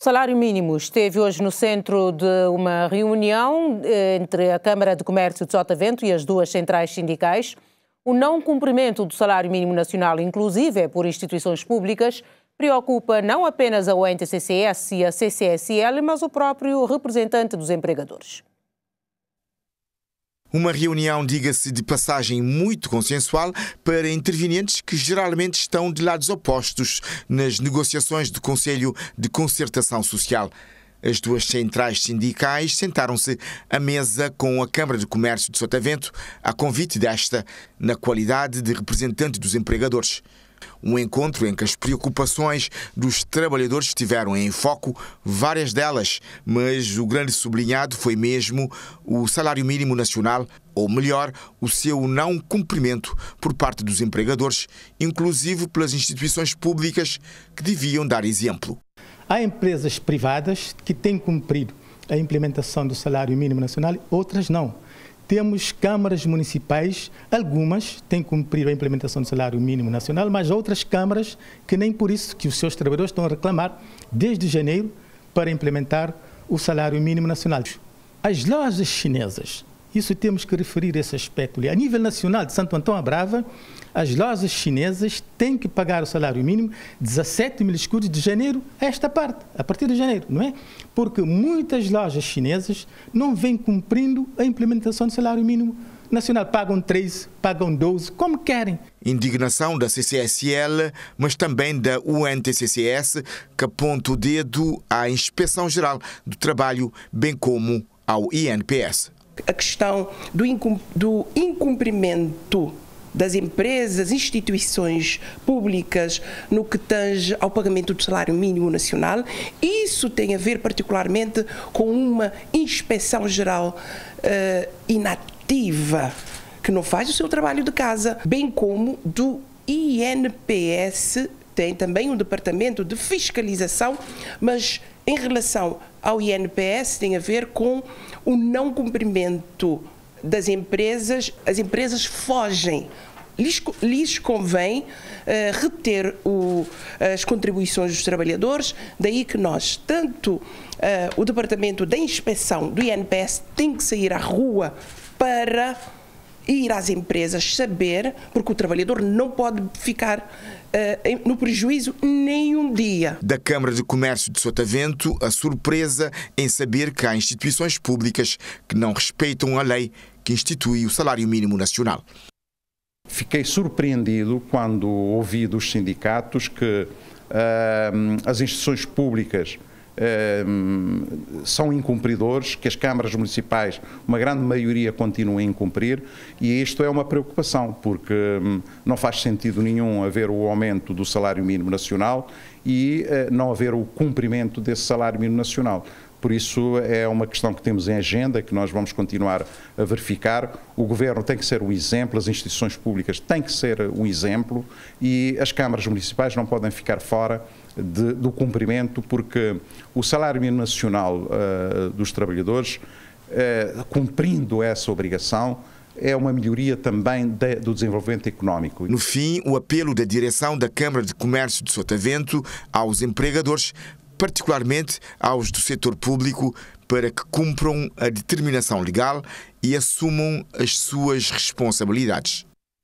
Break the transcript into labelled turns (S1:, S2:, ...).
S1: O salário mínimo esteve hoje no centro de uma reunião entre a Câmara de Comércio de Sotavento e as duas centrais sindicais. O não cumprimento do salário mínimo nacional, inclusive por instituições públicas, preocupa não apenas a ONTCCS e a CCSL, mas o próprio representante dos empregadores.
S2: Uma reunião, diga-se de passagem, muito consensual para intervenientes que geralmente estão de lados opostos nas negociações do Conselho de Concertação Social. As duas centrais sindicais sentaram-se à mesa com a Câmara de Comércio de Sotavento, a convite desta, na qualidade de representante dos empregadores. Um encontro em que as preocupações dos trabalhadores estiveram em foco, várias delas, mas o grande sublinhado foi mesmo o salário mínimo nacional, ou melhor, o seu não cumprimento por parte dos empregadores, inclusive pelas instituições públicas que deviam dar exemplo.
S3: Há empresas privadas que têm cumprido a implementação do salário mínimo nacional, outras não. Temos câmaras municipais, algumas têm cumprido a implementação do salário mínimo nacional, mas outras câmaras que nem por isso que os seus trabalhadores estão a reclamar desde janeiro para implementar o salário mínimo nacional. As lojas chinesas, isso temos que referir esse aspecto ali. A nível nacional de Santo Antão à Brava, as lojas chinesas têm que pagar o salário mínimo 17 mil escudos de janeiro a esta parte, a partir de janeiro, não é? Porque muitas lojas chinesas não vêm cumprindo a implementação do salário mínimo nacional. Pagam 13, pagam 12, como querem.
S2: Indignação da CCSL, mas também da UNTCCS, que aponta o dedo à Inspeção-Geral do Trabalho, bem como ao INPS.
S4: A questão do incumprimento das empresas, instituições públicas no que tange ao pagamento do salário mínimo nacional. Isso tem a ver particularmente com uma inspeção geral inativa, que não faz o seu trabalho de casa, bem como do INPS, tem também um departamento de fiscalização, mas em relação ao INPS tem a ver com o não cumprimento das empresas. As empresas fogem, lhes convém reter as contribuições dos trabalhadores, daí que nós, tanto o Departamento da Inspeção do INPS tem que sair à rua para ir às empresas saber, porque o trabalhador não pode ficar no prejuízo nem um dia.
S2: Da Câmara de Comércio de Sotavento, a surpresa em saber que há instituições públicas que não respeitam a lei que institui o salário mínimo nacional.
S5: Fiquei surpreendido quando ouvi dos sindicatos que as instituições públicas são incumpridores, que as câmaras municipais, uma grande maioria, continuam a incumprir, e isto é uma preocupação, porque não faz sentido nenhum haver o aumento do salário mínimo nacional e não haver o cumprimento desse salário mínimo nacional. Por isso é uma questão que temos em agenda, que nós vamos continuar a verificar. O Governo tem que ser um exemplo, as instituições públicas têm que ser um exemplo e as câmaras municipais não podem ficar fora do cumprimento, porque o salário mínimo nacional dos trabalhadores, cumprindo essa obrigação, é uma melhoria também do desenvolvimento económico.
S2: No fim, o apelo da direção da Câmara de Comércio de Sotavento aos empregadores, particularmente aos do setor público, para que cumpram a determinação legal e assumam as suas responsabilidades.